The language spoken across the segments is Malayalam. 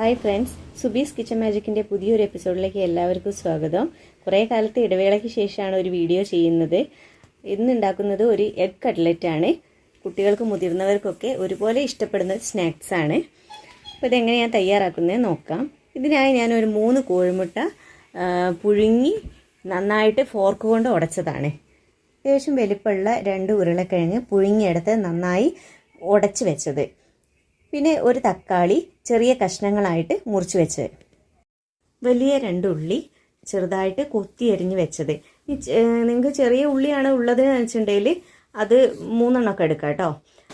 ഹായ് ഫ്രണ്ട്സ്, സുബീസ് കിച്ചൺ മാജിക്കിൻ്റെ പുതിയൊരു എപ്പിസോഡിലേക്ക് എല്ലാവർക്കും സ്വാഗതം. കുറേ കാലത്തെ ഇടവേളയ്ക്ക് ശേഷമാണ് ഒരു വീഡിയോ ചെയ്യുന്നത്. ഇന്ന് ഉണ്ടാക്കുന്നത് ഒരു എഗ് കട്ട്ലറ്റ് ആണ്. കുട്ടികൾക്കും മുതിർന്നവർക്കൊക്കെ ഒരുപോലെ ഇഷ്ടപ്പെടുന്ന സ്നാക്സ് ആണ്. അപ്പോൾ ഇതെങ്ങനെയാണ് തയ്യാറാക്കുന്നത് നോക്കാം. ഇതിനായി ഞാനൊരു 3 കോഴിമുട്ട പുഴുങ്ങി നന്നായിട്ട് ഫോർക്ക് കൊണ്ട് ഉടച്ചതാണ്. അത്യാവശ്യം വലിപ്പമുള്ള 2 ഉരുളക്കിഴങ്ങ് പുഴുങ്ങിയെടുത്ത് നന്നായി ഉടച്ച് വെച്ചത്. പിന്നെ ഒരു തക്കാളി ചെറിയ കഷ്ണങ്ങളായിട്ട് മുറിച്ച് വെച്ചത്. വലിയ 2 ഉള്ളി ചെറുതായിട്ട് കൊത്തി എരിഞ്ഞ് വെച്ചത്. നിങ്ങൾക്ക് ചെറിയ ഉള്ളിയാണ് ഉള്ളത് വെച്ചിട്ടുണ്ടെങ്കിൽ അത് 3 എണ്ണമൊക്കെ എടുക്കാം കേട്ടോ.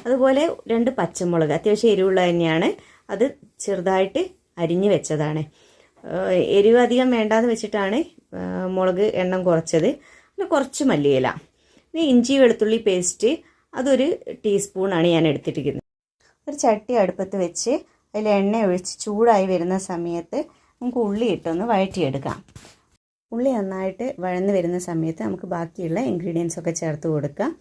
അതുപോലെ 2 പച്ചമുളക് അത്യാവശ്യം എരിവുള്ള തന്നെയാണ്, അത് ചെറുതായിട്ട് അരിഞ്ഞ് വെച്ചതാണ്. എരിവ് അധികം വേണ്ടാന്ന് വെച്ചിട്ടാണ് മുളക് എണ്ണം കുറച്ചത്. പിന്നെ കുറച്ച് മല്ലിയില, പിന്നെ ഇഞ്ചി വെളുത്തുള്ളി പേസ്റ്റ് അതൊരു ടീസ്പൂണാണ് ഞാൻ എടുത്തിരിക്കുന്നത്. ഒരു ചട്ടി അടുപ്പത്ത് വെച്ച് അതിൽ എണ്ണ ഒഴിച്ച് ചൂടായി വരുന്ന സമയത്ത് നമുക്ക് ഉള്ളി ഇട്ടൊന്ന് വഴറ്റിയെടുക്കാം. ഉള്ളി നന്നായിട്ട് വഴന്ന് വരുന്ന സമയത്ത് നമുക്ക് ബാക്കിയുള്ള ഇൻഗ്രീഡിയൻസ് ഒക്കെ ചേർത്ത് കൊടുക്കാം.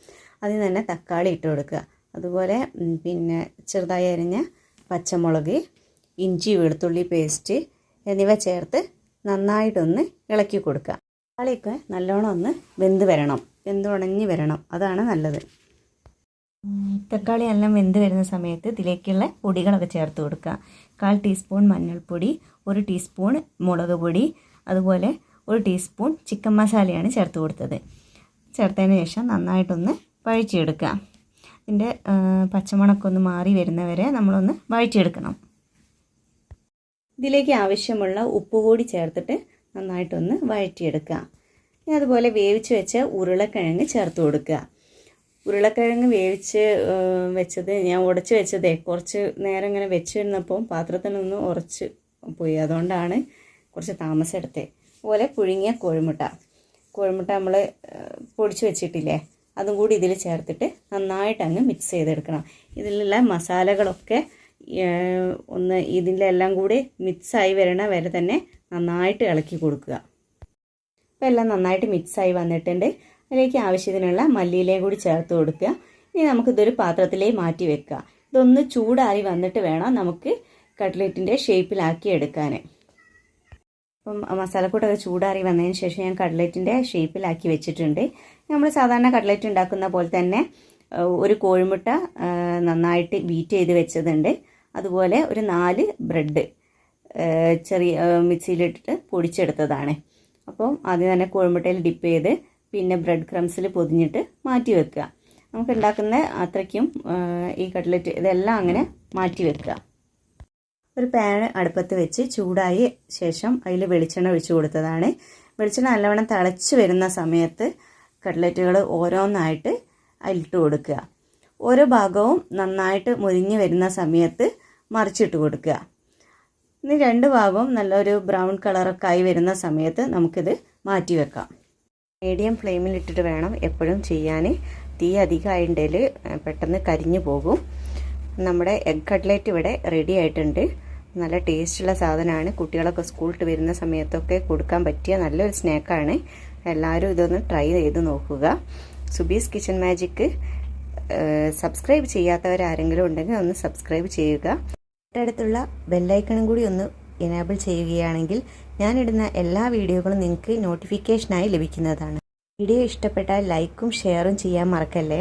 അതിൽ തന്നെ തക്കാളി ഇട്ട് കൊടുക്കുക. അതുപോലെ പിന്നെ ചെറുതായി അരിഞ്ഞ പച്ചമുളക്, ഇഞ്ചി വെളുത്തുള്ളി പേസ്റ്റ് എന്നിവ ചേർത്ത് നന്നായിട്ടൊന്ന് ഇളക്കി കൊടുക്കുക. തക്കാളിയൊക്കെ നല്ലോണം ഒന്ന് വെന്തുടഞ്ഞ് വരണം, അതാണ് നല്ലത്. തക്കാളി എല്ലാം വെന്ത് വരുന്ന സമയത്ത് ഇതിലേക്കുള്ള പൊടികളൊക്കെ ചേർത്ത് കൊടുക്കുക. 1/4 ടീസ്പൂൺ മഞ്ഞൾപ്പൊടി, 1 ടീസ്പൂൺ മുളക് പൊടി, അതുപോലെ 1 ടീസ്പൂൺ ചിക്കൻ മസാലയാണ് ചേർത്ത് കൊടുത്തത്. ചേർത്തതിന് ശേഷം നന്നായിട്ടൊന്ന് വഴറ്റിയെടുക്കുക. ഇതിൻ്റെ പച്ചമണമൊക്കെ ഒന്ന് മാറി വരുന്നവരെ നമ്മളൊന്ന് വഴറ്റിയെടുക്കണം. ഇതിലേക്ക് ആവശ്യമുള്ള ഉപ്പ് കൂടി ചേർത്തിട്ട് നന്നായിട്ടൊന്ന് വഴറ്റിയെടുക്കുക. ഇനി അതുപോലെ വേവിച്ച് വെച്ച ഉരുളക്കിഴങ്ങ് ചേർത്ത് കൊടുക്കുക. ഉരുളക്കിഴങ്ങ് വേവിച്ച് വെച്ചത് ഞാൻ ഉടച്ച് വെച്ചതേ കുറച്ച് നേരം ഇങ്ങനെ വെച്ചിരുന്നപ്പോൾ പാത്രത്തിനൊന്ന് ഉറച്ച് പോയി, അതുകൊണ്ടാണ് കുറച്ച് താമസം എടുത്തത്. അതുപോലെ പുഴുങ്ങിയ കോഴിമുട്ട നമ്മൾ പൊടിച്ച് വെച്ചിട്ടില്ലേ, അതും കൂടി ഇതിൽ ചേർത്തിട്ട് നന്നായിട്ട് അങ്ങ് മിക്സ് ചെയ്തെടുക്കണം. ഇതിലുള്ള മസാലകളൊക്കെ ഒന്ന് ഇതിലെല്ലാം കൂടി മിക്സായി വരണ വരെ തന്നെ നന്നായിട്ട് ഇളക്കി കൊടുക്കുക. അപ്പോൾ എല്ലാം നന്നായിട്ട് മിക്സായി വന്നിട്ടുണ്ട്. അതിലേക്ക് ആവശ്യത്തിനുള്ള മല്ലിയിലയും കൂടി ചേർത്ത് കൊടുക്കുക. ഇനി നമുക്കിതൊരു പാത്രത്തിലേക്ക് മാറ്റി വെക്കുക. ഇതൊന്ന് ചൂടാറി വന്നിട്ട് വേണം നമുക്ക് കട്ട്ലറ്റിൻ്റെ ഷേപ്പിലാക്കി എടുക്കാൻ. അപ്പം മസാലക്കൂട്ടൊക്കെ ചൂടാറി വന്നതിന് ശേഷം ഞാൻ കട്ട്ലറ്റിൻ്റെ ഷേപ്പിലാക്കി വെച്ചിട്ടുണ്ട്. നമ്മൾ സാധാരണ കട്ട്ലറ്റ് ഉണ്ടാക്കുന്ന പോലെ തന്നെ ഒരു കോഴിമുട്ട നന്നായിട്ട് ബീറ്റ് ചെയ്ത് വെച്ചതുണ്ട്. അതുപോലെ ഒരു 4 ബ്രെഡ് ചെറിയ മിക്സിയിലിട്ടിട്ട് പൊടിച്ചെടുത്തതാണ്. അപ്പം ആദ്യം തന്നെ കോഴിമുട്ടയിൽ ഡിപ്പ് ചെയ്ത് പിന്നെ ബ്രെഡ് ക്രംസിൽ പൊതിഞ്ഞിട്ട് മാറ്റി വെക്കുക. നമുക്ക് ഉണ്ടാക്കുന്ന അത്രയ്ക്കും ഈ കട്ട്ലറ്റ് ഇതെല്ലാം അങ്ങനെ മാറ്റി വെക്കുക. ഒരു പാൻ അടുപ്പത്ത് വെച്ച് ചൂടായ ശേഷം അതിൽ വെളിച്ചെണ്ണ ഒഴിച്ച് കൊടുത്തതാണ്. വെളിച്ചെണ്ണ നല്ലവണ്ണം തിളച്ച് വരുന്ന സമയത്ത് കട്ട്ലറ്റുകൾ ഓരോന്നായിട്ട് അതിലിട്ട് കൊടുക്കുക. ഓരോ ഭാഗവും നന്നായിട്ട് മുരിഞ്ഞ് വരുന്ന സമയത്ത് മറിച്ചിട്ട് കൊടുക്കുക. ഇനി 2 ഭാഗവും നല്ലൊരു ബ്രൗൺ കളറൊക്കെ ആയി വരുന്ന സമയത്ത് നമുക്കിത് മാറ്റി വെക്കാം. മീഡിയം ഫ്ലെയിമിൽ ഇട്ടിട്ട് വേണം എപ്പോഴും ചെയ്യാൻ. തീ അധികമായിട്ടുണ്ടെങ്കിൽ പെട്ടെന്ന് കരിഞ്ഞു പോകും. നമ്മുടെ എഗ് കട്ട്ലറ്റ് ഇവിടെ റെഡി ആയിട്ടുണ്ട്. നല്ല ടേസ്റ്റുള്ള സാധനമാണ്. കുട്ടികളൊക്കെ സ്കൂളിൽ വരുന്ന സമയത്തൊക്കെ കൊടുക്കാൻ പറ്റിയ നല്ലൊരു സ്നാക്കാണ്. എല്ലാവരും ഇതൊന്ന് ട്രൈ ചെയ്ത് നോക്കുക. സുബീസ് കിച്ചൺ മാജിക്ക് സബ്സ്ക്രൈബ് ചെയ്യാത്തവരാരെങ്കിലും ഉണ്ടെങ്കിൽ ഒന്ന് സബ്സ്ക്രൈബ് ചെയ്യുക. തൊട്ടടുത്തുള്ള ബെല്ലൈക്കണും കൂടി ഒന്ന് എനേബിൾ ചെയ്യുകയാണെങ്കിൽ ഞാനിടുന്ന എല്ലാ വീഡിയോകളും നിങ്ങൾക്ക് നോട്ടിഫിക്കേഷനായി ലഭിക്കുന്നതാണ്. വീഡിയോ ഇഷ്ടപ്പെട്ടാൽ ലൈക്കും ഷെയറും ചെയ്യാൻ മറക്കല്ലേ.